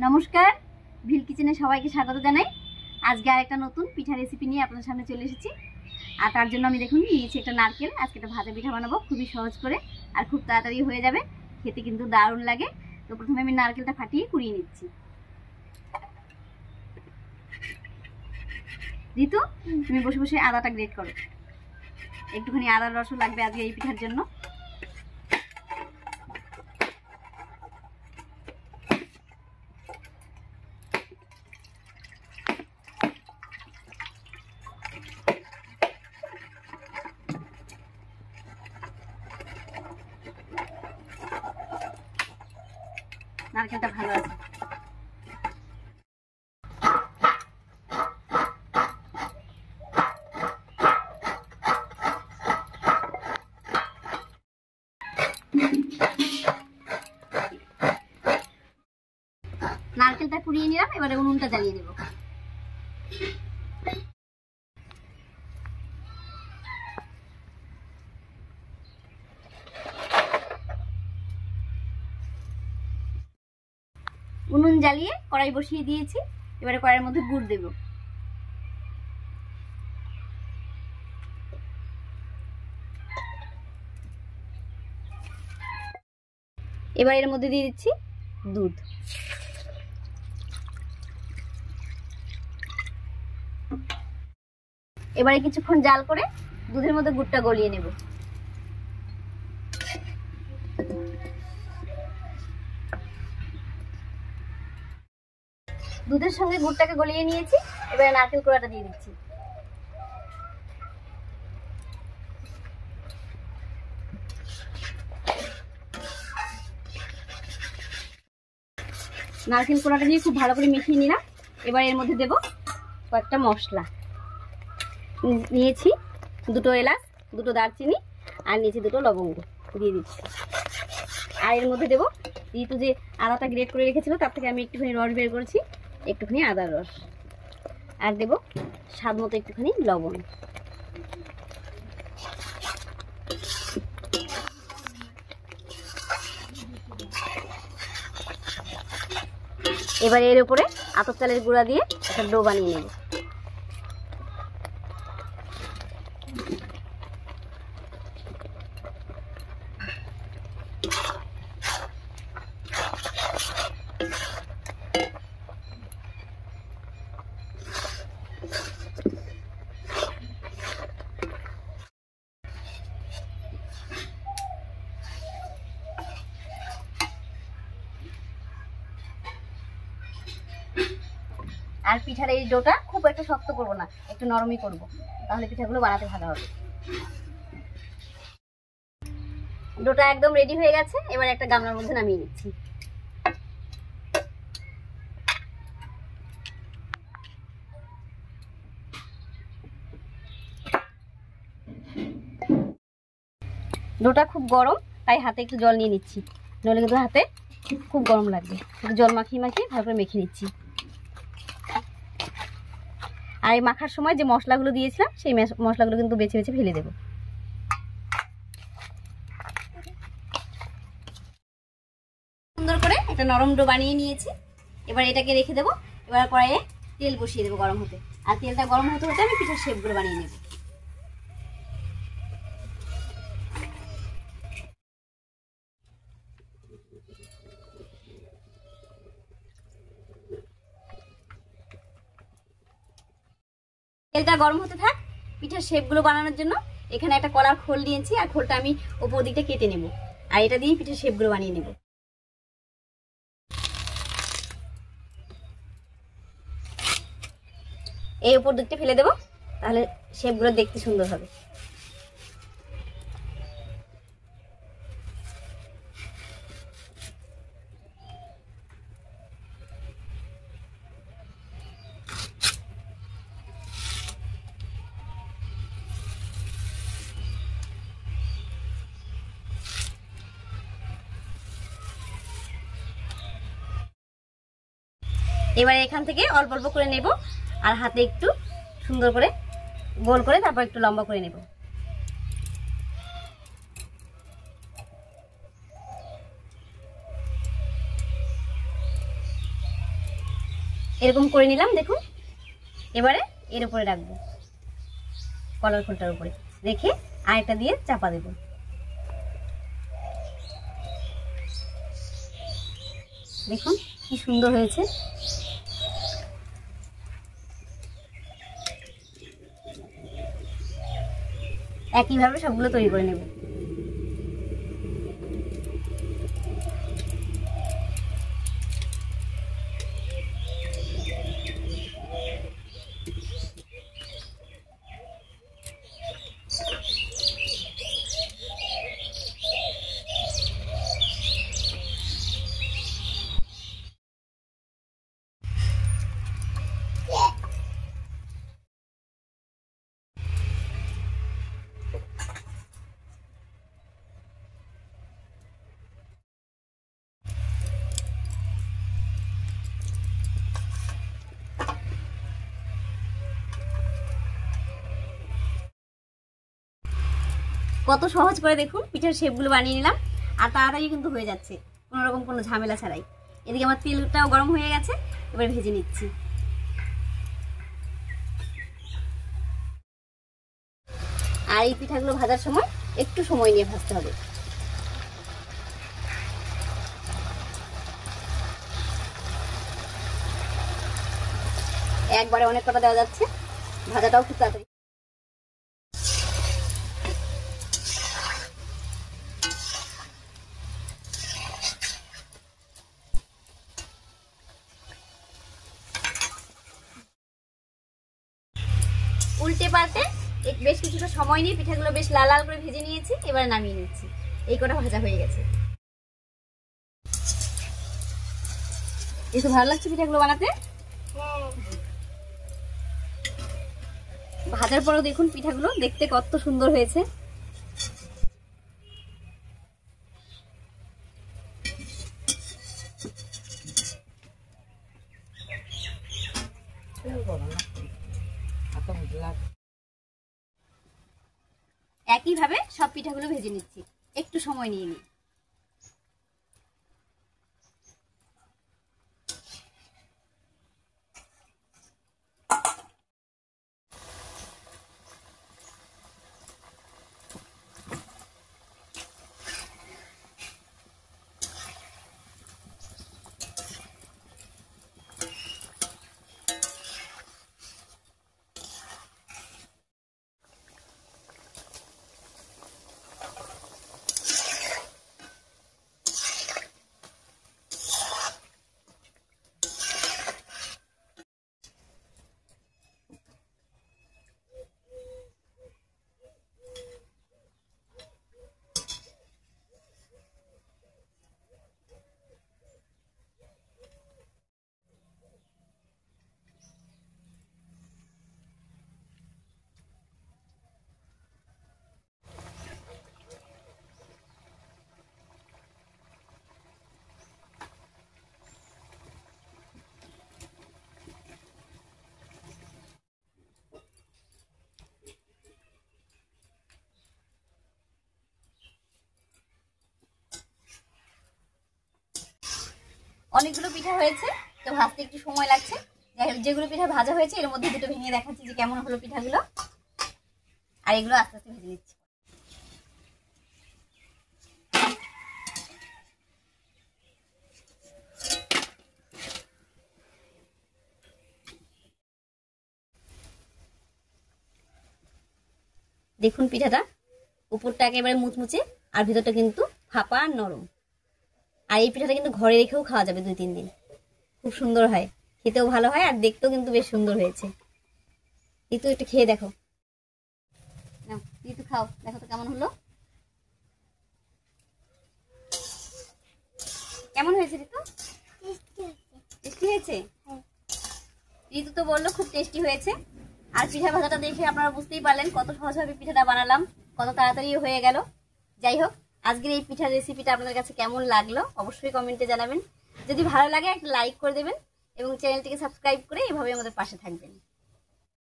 নমস্কার, ভিল কিচেনে সবাইকে স্বাগত জানাই। আজকে আরেকটা নতুন পিঠা রেসিপি নিয়ে আপনাদের সামনে চলে এসেছি। আর তার জন্য আমি দেখুন নিয়েছি একটা নারকেল। আজকে একটা ভাজা পিঠা বানাবো, খুবই সহজ করে আর খুব তাড়াতাড়ি হয়ে যাবে, খেতে কিন্তু দারুণ লাগে। তো প্রথমে আমি নারকেলটা ফাটিয়ে কুড়িয়ে নিচ্ছি। ঋতু, তুমি বসে বসে আদাটা গ্রেট করো। একটুখানি আদার রসও লাগবে আজকে এই পিঠার জন্য। নারকেলটা ভালো আছে। নারকেলটা কুড়িয়ে নিলাম, এবারে উনুনটা জ্বালিয়ে দেব। উনুন জ্বালিয়ে কড়াই বসিয়ে দিয়েছি। এবারে কড়াইয়ের মধ্যে গুড় দেব। এবার এর মধ্যে দিয়ে দিচ্ছি দুধ। এবারে কিছুক্ষণ জাল করে দুধের মধ্যে গুড়টা গলিয়ে নেব। দুধের সঙ্গে গুড়টাকে গলিয়ে নিয়েছি। এবারে নারকেল কোড়াটা দিয়ে দিচ্ছি। নারকেল কোড়াটা দিয়ে খুব ভালো করে মিশিয়ে নিলাম। এবার এর মধ্যে দেব কয়েকটা মশলা। নিয়েছি দুটো এলাচ, দুটো দারচিনি, আর নিয়েছি দুটো লবঙ্গ, দিয়ে দিচ্ছি। আর এর মধ্যে দেবো ঋতু যে আদাটা গ্রেট করে রেখেছিল তার থেকে আমি একটুখানি রস বের করেছি, একটুখানি আদার রস। আর দেব স্বাদ মতো একটুখানি লবণ। এবারে এর উপরে আতপ চালের গুঁড়া দিয়ে একটা ডো বানিয়ে নেব। আর পিঠার এই ডোটা খুব একটু শক্ত করব না, একটু নরমই করব, তাহলে পিঠাগুলো বানাতে ভালো হবে। ডোটা একদম রেডি হয়ে গেছে। এবার একটা গামলার মধ্যে নামিয়ে নিচ্ছি। ডোটা খুব গরম, তাই হাতে একটু জল নিয়ে নিচ্ছি, নইলে কিন্তু হাতে খুব গরম লাগবে। একটু জল মাখিয়ে মাখিয়ে ভালো করে মেখে নিচ্ছি। আর এই মাখার সময় যে মশলাগুলো দিয়েছিলাম সেই মশলাগুলো কিন্তু বেছে বেছে ফেলে দেব। সুন্দর করে একটা নরম ডো বানিয়ে নিয়েছি। এবার এটাকে রেখে দেবো। এবার কড়াইয়ে তেল বসিয়ে দেবো গরম হতে। আর তেলটা গরম হতে হতে আমি পিঠার শেপগুলো বানিয়ে নেব। তেলটা গরম হতে থাক। পিঠার শেপগুলো বানানোর জন্য এখানে একটা কলার খোল নিয়েছি, আর খোলটা আমি উপর দিকটা কেটে নেব। আর এটা দিয়ে পিঠার শেপগুলো বানিয়ে নেব। এই উপর দিকটা ফেলে দেবো, তাহলে শেপগুলো দেখতে সুন্দর হবে। এবারে এখান থেকে অল্প অল্প করে নেব, আর হাতে একটু সুন্দর করে গোল করে তারপর একটু লম্বা করে নেব। এরকম করে নিলাম দেখুন। এবারে এর উপরে রাখবো, কলার খোলটার উপরে রেখে আরেকটা দিয়ে চাপা দেব। দেখুন কি সুন্দর হয়েছে। একইভাবে সবগুলো তৈরি করে নেব। কত সহজ করে দেখুন পিঠার শেপগুলো বানিয়ে নিলাম, আর তাড়াতাড়ি কিন্তু হয়ে যাচ্ছে কোনো রকম কোনো ঝামেলা ছাড়াই। এদিকে আমার তেলটাও গরম হয়ে গেছে, এবার ভেজে নিচ্ছি। আর এই পিঠাগুলো ভাজার সময় একটু সময় নিয়ে ভাজতে হবে। একবারে অনেক কটা দেওয়া যাচ্ছে, ভাজাটাও খুব তাড়াতাড়ি। উল্টে পাল্টে বেশ কিছুটা সময় নিয়ে পিঠাগুলো বেশ লাল লাল করে ভেজে নিয়েছি, এবারে নামিয়ে নিচ্ছি। এই কটা ভাজা হয়ে গেছে। একটু ভালো লাগছে পিঠাগুলো বানাতে। ভাজার পরেও দেখুন পিঠাগুলো দেখতে কত সুন্দর হয়েছে। একইভাবে সব পিঠাগুলো ভেজে নিচ্ছি, একটু সময় নিয়ে নিই। অনেকগুলো পিঠা হয়েছে, তো ভাজতে একটু সময় লাগছে। যাই হোক, যেগুলো পিঠা ভাজা হয়েছে এর মধ্যে দুটো ভেঙে দেখাচ্ছি যে কেমন হলো পিঠাগুলো। আর এগুলো আস্তে আস্তে ভেজে নিচ্ছি। দেখুন পিঠাটা উপরটা একেবারে মুচমুচে, আর ভিতরটা কিন্তু ফাঁপা আর নরম। আর এই পিঠাটা কিন্তু ঘরে রেখেও খাওয়া যাবে 2-3 দিন, খুব সুন্দর হয়, খেতেও ভালো হয় আর দেখতেও কিন্তু বেশ সুন্দর হয়েছে। ঋতু একটু খেয়ে দেখো, ঋতু খাও, দেখো তো কেমন হলো। কেমন হয়েছে ঋতু? টেস্টি হয়েছে। ঋতু তো বললো খুব টেস্টি হয়েছে। আর পিঠা ভাজাটা দেখে আপনারা বুঝতেই পারলেন কত সহজভাবে পিঠাটা বানালাম, কত তাড়াতাড়ি হয়ে গেল। যাই হোক, আজকের এই পিঠার রেসিপিটা আপনাদের কাছে কেমন লাগলো অবশ্যই কমেন্টে জানাবেন। যদি ভালো লাগে একটা লাইক করে দেবেন এবং চ্যানেলটিকে সাবস্ক্রাইব করে এভাবে আমাদের পাশে থাকবেন।